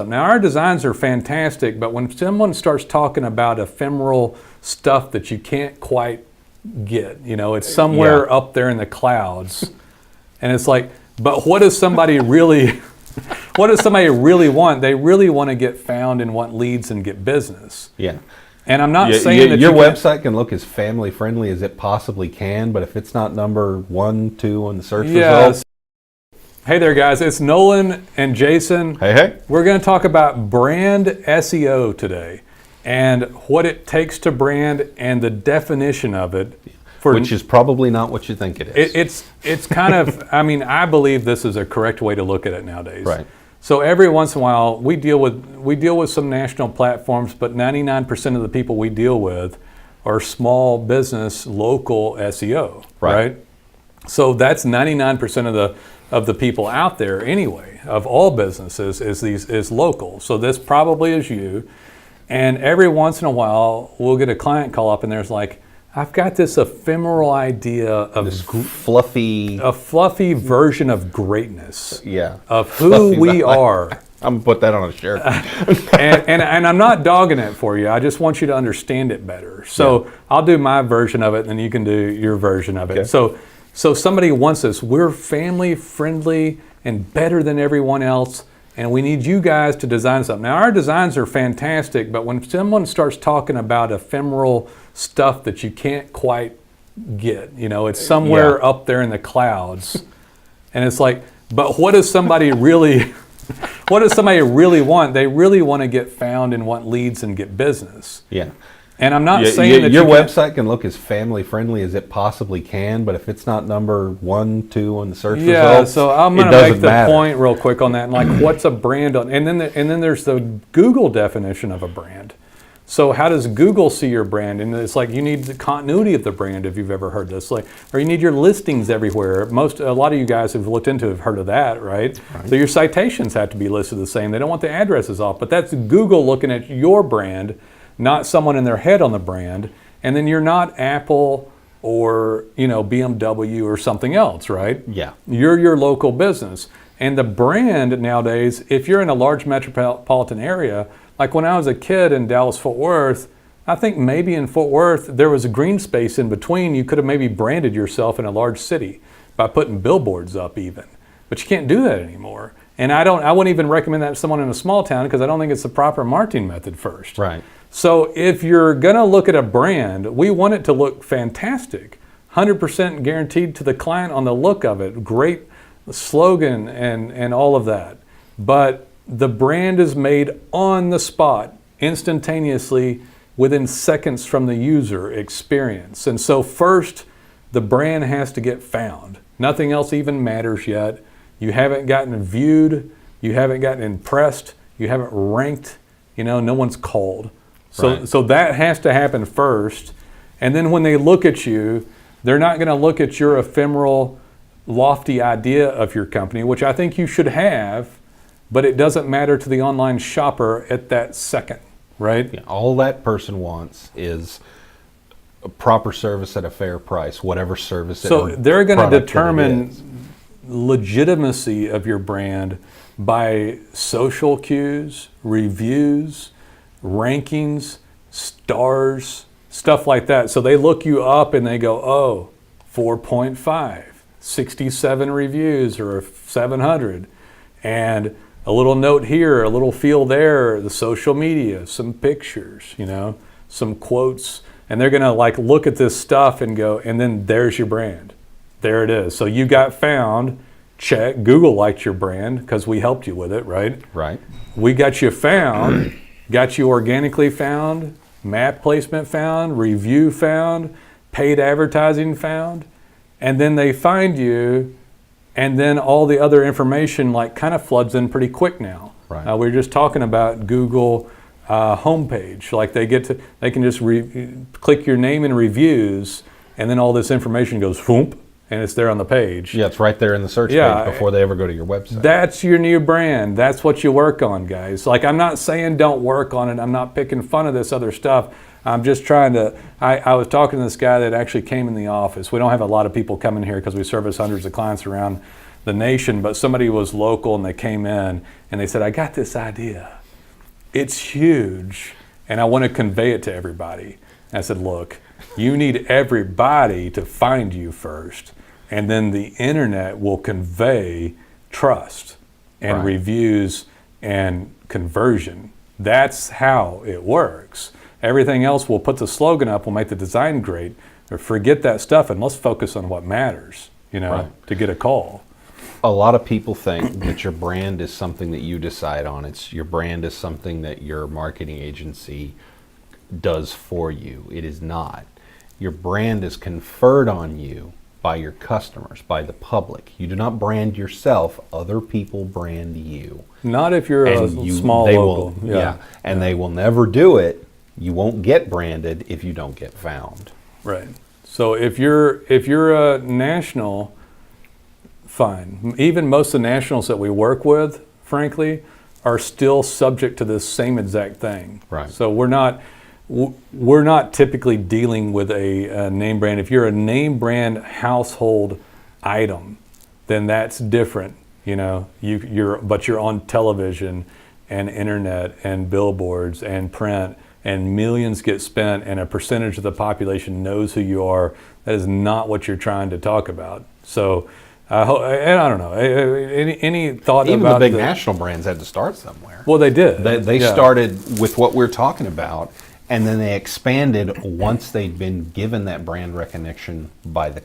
Now our designs are fantastic, but when someone starts talking about ephemeral stuff that you can't quite get, it's somewhere up there in the clouds, and it's like, but what does somebody really, what does somebody really want? They really want to get found and want leads and get business. Yeah. And I'm not saying that your website can look as family friendly as it possibly can, but if it's not number 1, 2 on the search results. Hey there, guys. It's Nolan and Jason. Hey. We're going to talk about brand SEO today and what it takes to brand and the definition of it. Which is probably not what you think it is. It's kind of, I believe this is a correct way to look at it nowadays. Right. So every once in a while, we deal with some national platforms, but 99% of the people we deal with are small business, local SEO, right? So that's 99% of the people out there anyway, of all businesses, is local. So this probably is you. And every once in a while, we'll get a client call up and there's like, I've got this ephemeral idea of this fluffy version of greatness. Yeah. Of who we are. I'm gonna put that on a shirt. and I'm not dogging it for you. I just want you to understand it better. So I'll do my version of it, and then you can do your version of it. Okay. So somebody wants us. We're family friendly and better than everyone else, and we need you guys to design something. Now our designs are fantastic, but when someone starts talking about ephemeral stuff that you can't quite get, it's somewhere up there in the clouds, and it's like, but what does somebody really want? They really want to get found and want leads and get business. Yeah. And I'm not saying that your website can look as family friendly as it possibly can, but if it's not number 1, 2 on the search results, yeah. So I'm going to make the point real quick on that. And like, what's a brand on? And then there's the Google definition of a brand. So how does Google see your brand? And it's like you need the continuity of the brand, if you've ever heard this. Like, or you need your listings everywhere. A lot of you guys who've looked into have heard of that, right? So your citations have to be listed the same. They don't want the addresses off, but that's Google looking at your brand, not someone in their head on the brand. And then you're not Apple or BMW or something else, right? Yeah. You're your local business. And the brand nowadays, if you're in a large metropolitan area, like when I was a kid in Dallas-Fort Worth, I think maybe in Fort Worth there was a green space in between. You could have maybe branded yourself in a large city by putting billboards up even. But you can't do that anymore. And I wouldn't even recommend that to someone in a small town because I don't think it's the proper marketing method first. Right. So if you're going to look at a brand, we want it to look fantastic. 100% guaranteed to the client on the look of it. Great slogan and all of that. But the brand is made on the spot, instantaneously, within seconds from the user experience. And so first, the brand has to get found. Nothing else even matters yet. You haven't gotten viewed. You haven't gotten impressed. You haven't ranked. No one's called. So that has to happen first. And then when they look at you, they're not going to look at your ephemeral, lofty idea of your company, which I think you should have, but it doesn't matter to the online shopper at that second, right? Yeah, all that person wants is a proper service at a fair price, whatever service. So they're going to determine legitimacy of your brand by social cues, reviews, rankings, stars, stuff like that. So they look you up and they go, 4.5, 67 reviews or 700. And a little note here, a little feel there, the social media, some pictures, some quotes. And they're going to look at this stuff and go, and then there's your brand. There it is. So you got found, check. Google liked your brand because we helped you with it, right? Right. We got you found. Got you organically found, map placement found, review found, paid advertising found, and then they find you, and then all the other information kind of floods in pretty quick now. Right. We were just talking about Google homepage. They can just click your name in reviews, and then all this information goes whoop, and it's there on the page. Yeah, it's right there in the search page before they ever go to your website. That's your new brand. That's what you work on, guys. I'm not saying don't work on it. I'm not picking fun of this other stuff. I'm just trying to, I was talking to this guy that actually came in the office. We don't have a lot of people coming here because we service hundreds of clients around the nation, but somebody was local and they came in and they said, I got this idea. It's huge and I want to convey it to everybody. And I said, look, you need everybody to find you first, and then the internet will convey trust and reviews and conversion. That's how it works. Everything else, we'll put the slogan up, we'll make the design great, or forget that stuff and let's focus on what matters, to get a call. A lot of people think that your brand is something that you decide on. Your brand is something that your marketing agency does for you. It is not. Your brand is conferred on you by your customers, by the public. You do not brand yourself. Other people brand you. Not if you're a small local. And they will never do it. You won't get branded if you don't get found. Right. So if you're a national, fine. Even most of the nationals that we work with, frankly, are still subject to this same exact thing. Right. So we're not typically dealing with a name brand. If you're a name brand household item, then that's different. But you're on television and internet and billboards and print, and millions get spent, and a percentage of the population knows who you are. That is not what you're trying to talk about. So, and I don't know. Any thought Even about the big national brands had to start somewhere. Well, they did. They started with what we're talking about, and then they expanded once they'd been given that brand recognition by the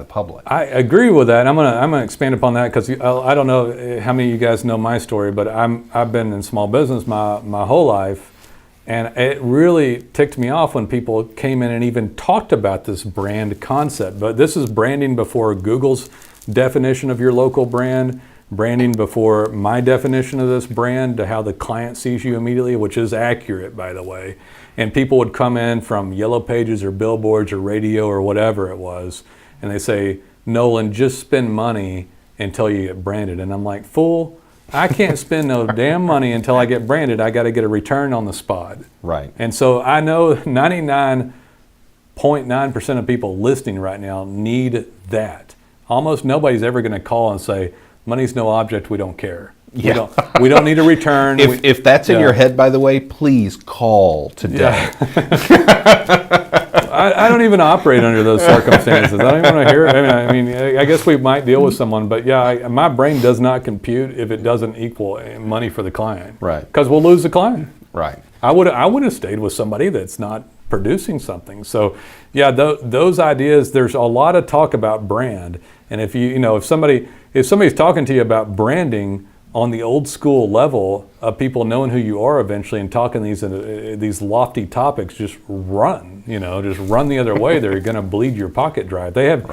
public. I agree with that. I'm gonna expand upon that because I don't know how many of you guys know my story, but I've been in small business my whole life. And it really ticked me off when people came in and even talked about this brand concept. But this is branding before Google's definition of your local brand, branding before my definition of this brand to how the client sees you immediately, which is accurate, by the way. And people would come in from Yellow Pages or billboards or radio or whatever it was, and they say, Nolan, just spend money until you get branded. And I'm like, fool. I can't spend no damn money until I get branded. I got to get a return on the spot. Right. And so I know 99.9% of people listening right now need that. Almost nobody's ever going to call and say, money's no object, we don't care. Yeah. We don't need a return. If that's in your head, by the way, please call today. I don't even operate under those circumstances. I don't even want to hear it. I mean, I guess we might deal with someone, but my brain does not compute if it doesn't equal money for the client. Right. Because we'll lose the client. Right. I would have stayed with somebody that's not producing something. So, those ideas. There's a lot of talk about brand, and if if somebody's talking to you about branding on the old school level of people knowing who you are eventually and talking these lofty topics, just run the other way. They're going to bleed your pocket dry. They have,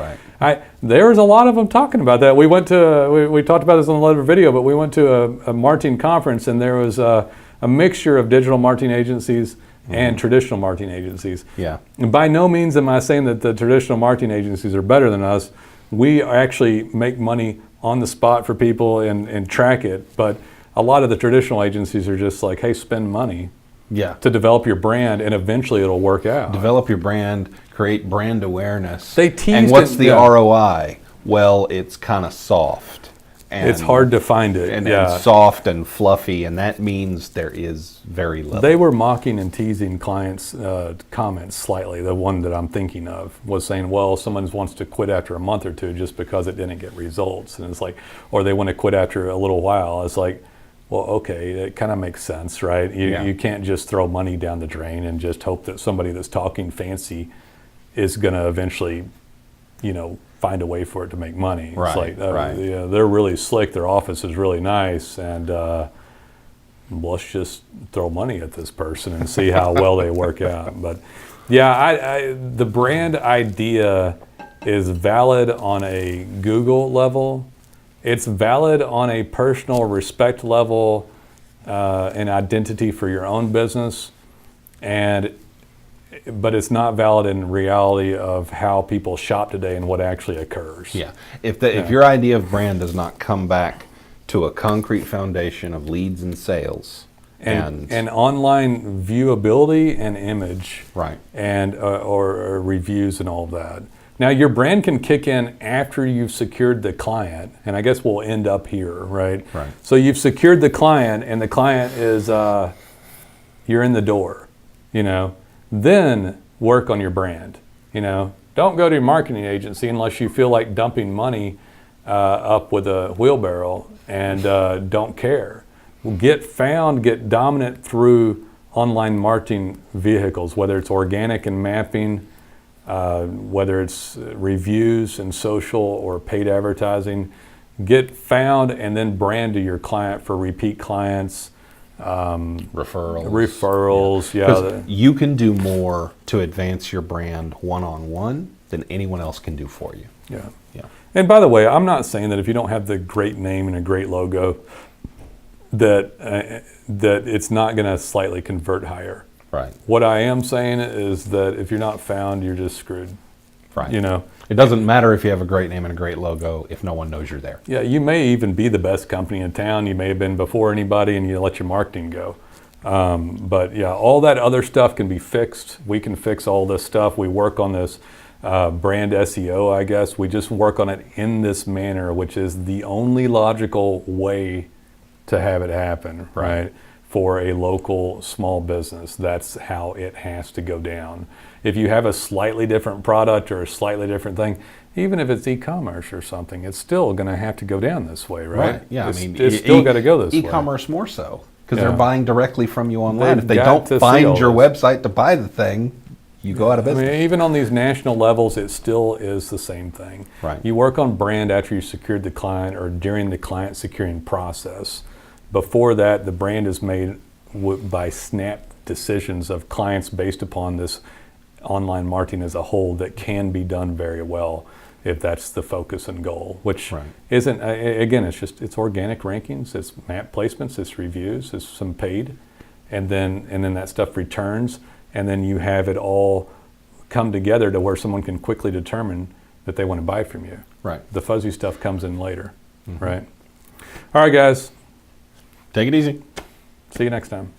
there's a lot of them talking about that. We went to, we talked about this on the other video, but we went to a marketing conference, and there was a mixture of digital marketing agencies and traditional marketing agencies. Yeah. And by no means am I saying that the traditional marketing agencies are better than us. We actually make money on the spot for people and track it, but a lot of the traditional agencies are just like, hey, spend money to develop your brand, and eventually it'll work out. Develop your brand, create brand awareness. They teased and what's the ROI? Well, it's kind of soft. And it's hard to find it. And soft and fluffy, and that means there is very little. They were mocking and teasing clients' comments slightly. The one that I'm thinking of was saying, well, someone wants to quit after a month or two just because it didn't get results. And it's like, or they want to quit after a little while. It's like, well, okay, it kind of makes sense, right? You can't just throw money down the drain and just hope that somebody that's talking fancy is going to eventually, find a way for it to make money. Right, it's like, they're really slick. Their office is really nice, and let's just throw money at this person and see how well they work out. But the brand idea is valid on a Google level. It's valid on a personal respect level and identity for your own business, but it's not valid in reality of how people shop today and what actually occurs. Yeah. If your idea of brand does not come back to a concrete foundation of leads and sales and online viewability and image, right, and or reviews and all of that, Now, your brand can kick in after you've secured the client, and I guess we'll end up here, right? Right. So you've secured the client, and the client is, you're in the door, you know. Then work on your brand, you know. Don't go to your marketing agency unless you feel like dumping money up with a wheelbarrow and don't care. Get found, get dominant through online marketing vehicles, whether it's organic and mapping, whether it's reviews and social or paid advertising. Get found and then brand to your client for repeat clients. Referrals, yeah. 'Cause you can do more to advance your brand one-on-one than anyone else can do for you. Yeah. Yeah. And by the way, I'm not saying that if you don't have the great name and a great logo, that it's not going to slightly convert higher. Right. What I am saying is that if you're not found, you're just screwed. Right. You know. It doesn't matter if you have a great name and a great logo if no one knows you're there. Yeah, you may even be the best company in town. You may have been before anybody, and you let your marketing go. But yeah, all that other stuff can be fixed. We can fix all this stuff. We work on this brand SEO, I guess. We just work on it in this manner, which is the only logical way to have it happen, right? For a local small business. That's how it has to go down. If you have a slightly different product or a slightly different thing, even if it's e-commerce or something, it's still going to have to go down this way, right? Yeah, it's still got to go this way. E-commerce more so, because Yeah. they're buying directly from you online. They've If they got don't to see find all your this. website to buy the thing, you go out of I business. mean, even on these national levels, it still is the same thing. Right. You work on brand after you secured the client or during the client securing process. Before that, the brand is made by snap decisions of clients based upon this online marketing as a whole that can be done very well if that's the focus and goal, which isn't, again, it's organic rankings, it's map placements, it's reviews, it's some paid, and then that stuff returns, and then you have it all come together to where someone can quickly determine that they want to buy from you. Right. The fuzzy stuff comes in later, right? All right, guys. Take it easy. See you next time.